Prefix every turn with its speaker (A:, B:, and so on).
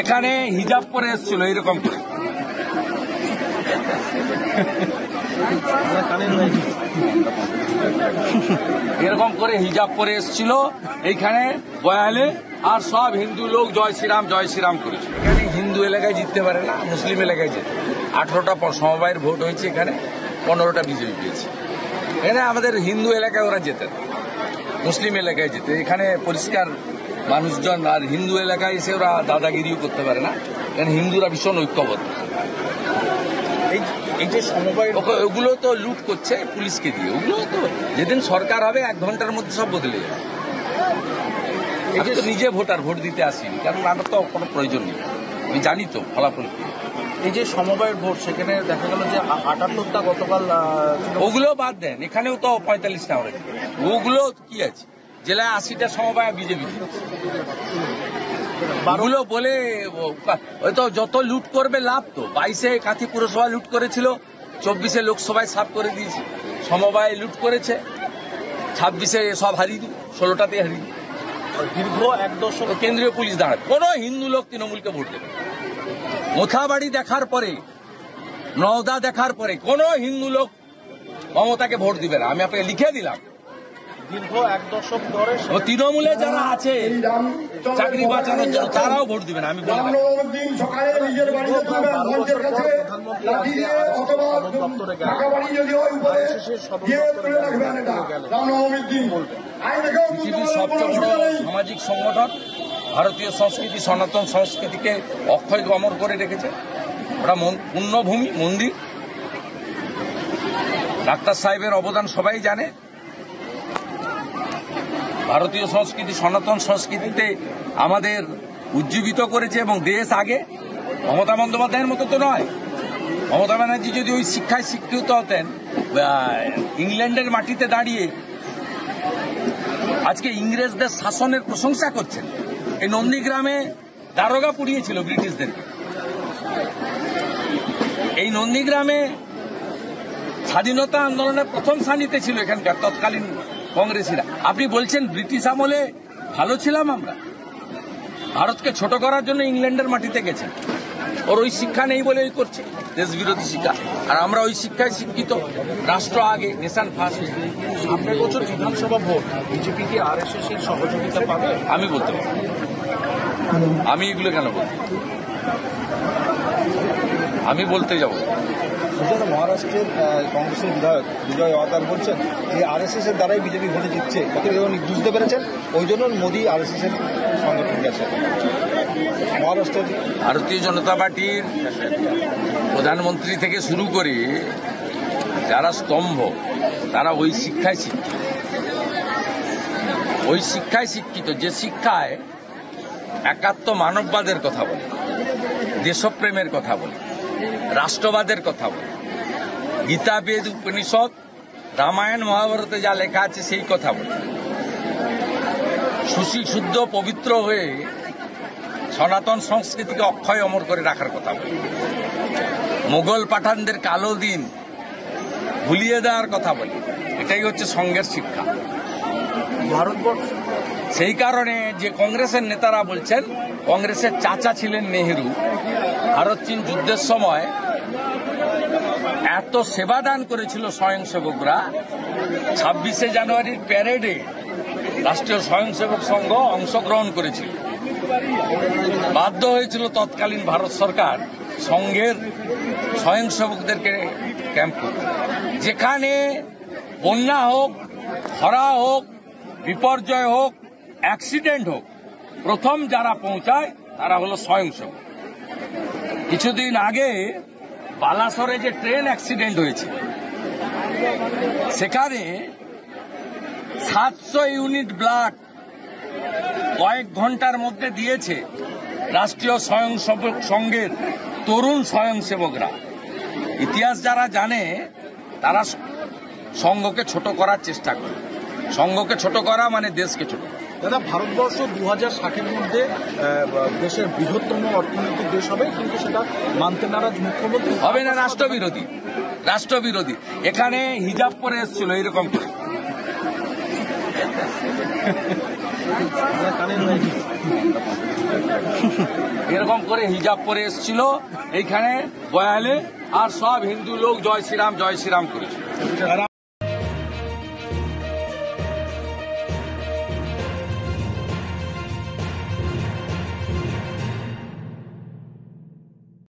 A: এখানে হিজাব পরে এসেছিল এরকম করে, এরকম করে হিজাব পরে এসেছিল এইখানে বয়ালে, আর সব হিন্দু লোক জয় শ্রীরাম করেছে। এখানে হিন্দু এলাকায় জিততে পারে না, মুসলিম এলাকায় যেতে 18টা সমবায়ের ভোট হয়েছে, এখানে 15টা বিজেপি পেয়েছে। এখানে আমাদের হিন্দু এলাকায় ওরা যেতে, মুসলিম এলাকায় যেতে, এখানে পরিষ্কার মানুষজন। আর হিন্দু এলাকায় এসে ওরা দাদাগিরিও করতে পারে না, কারণ হিন্দুরা ভীষণ ঐক্যবদ্ধ।
B: এই যে সমবায়
A: ওগুলো তো লুট করছে পুলিশকে দিয়ে, ওগুলো তো যেদিন সরকার হবে 1 ঘন্টার মধ্যে সব বদলে যাবে। এই যে নিজে ভোট দিতে আসিনি, কারণ আমার তো কোনো প্রয়োজন নেই, আমি জানি তো ফলাফল কি।
B: এই যে সমবায়ের ভোট, সেখানে দেখা গেল যে 78টা গতকাল,
A: ওগুলো বাদ দেন, এখানেও তো 45টা অলরেডি। ওগুলো কি আছে, জেলায় 80টা সমবায় বিজেপি, ওগুলো বলে ওই তো যত লুট করবে লাভ। তো 22-এ কাঁথি পুরসভা লুট করেছিল, 24-এ লোকসভায় সাফ করে দিয়েছে। সমবায় লুট করেছে, 26-এ সব হারিয়ে দিল, 16টাতে হারিয়ে দিল।
B: দীর্ঘ 1 দশক
A: কেন্দ্রীয় পুলিশ দাঁড়ায়, কোন হিন্দু লোক তৃণমূলকে ভোট দেবে। মোথাবাড়ি দেখার পরে, নওদা দেখার পরে কোন হিন্দু লোক মমতাকে ভোট দিবে না, আমি আপনাকে লিখে দিলাম।
B: দীর্ঘ 1 দশক ধরে
A: তৃণমূলে যারা আছে চাকরি বাঁচানোর জন্য, তারাও ভোট দিবে না, আমি বললাম। পৃথিবীর সবচেয়ে বড় সামাজিক সংগঠন ভারতীয় সংস্কৃতি, সনাতন সংস্কৃতিকে অক্ষয় অমর করে রেখেছে। ওটা পুণ্যভূমি, মন্দির। ডাক্তার সাহেবের অবদান সবাই জানে। ভারতীয় সংস্কৃতি, সনাতন সংস্কৃতিতে আমাদের উজ্জীবিত করেছে এবং দেশ আগে। মমতা বন্দ্যোপাধ্যায়ের মতো তো নয়। মমতা ব্যানার্জি যদি ওই শিক্ষায় শিক্ষিত হতেন, ইংল্যান্ডের মাটিতে দাঁড়িয়ে আজকে ইংরেজদের শাসনের প্রশংসা করছেন। এই নন্দীগ্রামে দারোগা পুড়িয়েছিল ব্রিটিশদেরকে। এই নন্দীগ্রামে স্বাধীনতা আন্দোলনের প্রথম সারিতে ছিল এখানকার তৎকালীন কংগ্রেসীরা। আপনি বলছেন ব্রিটিশ আমলে ভালো ছিলাম আমরা? ভারতকে ছোট করার জন্য ইংল্যান্ডের মাটিতে গেছেন। ওর ওই শিক্ষা নেই বলে ওই করছে দেশ বিরোধী শিক্ষা। আর আমরা ওই শিক্ষায় শিক্ষিত, রাষ্ট্র আগে, নেশন ফার্স্ট।
B: সামনের বছর বিধানসভা ভোট, বিজেপি কি আরএসএস এর সহযোগিতা পাবে?
A: আমি বলতে পারি, আমি এগুলো কেন বলবো? আমি বলতে যাব।
C: মহারাষ্ট্রের কংগ্রেসের বিধায়ক বিজয় ওয়াতার বলছেন যে আরএসএস এর দ্বারাই বিজেপি ভোটে জিতছে, বুঝতে পেরেছেন, ওই জন্য মোদী আরএসএস এর সংগঠন গেছে। মহারাষ্ট্রের
A: ভারতীয় জনতা পার্টির প্রধানমন্ত্রী থেকে শুরু করে যারা স্তম্ভ, তারা ওই শিক্ষায় শিক্ষিত। ওই শিক্ষায় শিক্ষিত, যে শিক্ষায় একাত্ম মানববাদের কথা বলে, দেশপ্রেমের কথা বলে, রাষ্ট্রবাদের কথা বলে, গীতা, বেদ, উপনিষদ, রামায়ণ, মহাভারতে যা লেখা আছে সেই কথা বলে, সুশী শুদ্ধ পবিত্র হয়ে সনাতন সংস্কৃতিকে অক্ষয় অমর করে রাখার কথা বলে, মোগল পাঠানদের কালো দিন ভুলিয়ে দেওয়ার কথা বলে। এটাই হচ্ছে সংঘের শিক্ষা
B: ভারতবর্ষ।
A: সেই কারণে যে কংগ্রেসের নেতারা বলছেন, কংগ্রেসের চাচা ছিলেন নেহেরু, ভারত চীন যুদ্ধের সময় এত সেবাদান করেছিল স্বয়ংসেবকরা, 26শে জানুয়ারির প্যারেডে রাষ্ট্রীয় স্বয়ংসেবক সংঘ অংশগ্রহণ করেছিল। বাধ্য হয়েছিল তৎকালীন ভারত সরকার সংঘের স্বয়ংসেবকদেরকে ক্যাম্প করতে। যেখানে বন্যা হোক, খরা হোক, বিপর্যয় হোক, অ্যাক্সিডেন্ট হোক, প্রথম যারা পৌঁছায় তারা হলো স্বয়ংসেবক। কিছুদিন আগে বালাসরে যে ট্রেন অ্যাক্সিডেন্ট হয়েছে, সেখানে 700 ইউনিট ব্লাড কয়েক ঘন্টার মধ্যে দিয়েছে রাষ্ট্রীয় স্বয়ংসেবক সংঘের তরুণ স্বয়ংসেবকরা। ইতিহাস যারা জানে তারা সংঘকে ছোট করার চেষ্টা করে। সংঘকে ছোট করা মানে দেশকে ছোট করা।
B: দাদা, ভারতবর্ষ 2060-এর মধ্যে দেশের বৃহত্তম অর্থনৈতিক দেশ হবে, কিন্তু সেটা মানতে নারাজ মুখ্যমন্ত্রী।
A: হবে না, রাষ্ট্রবিরোধী। রাষ্ট্রবিরোধী। এখানে হিজাব পরে এসেছিল এরকম করে।
B: কানে
A: এরকম করে হিজাব পরে এসেছিল এইখানে বয়ালে, আর সব হিন্দু লোক জয় শ্রীরাম করেছে।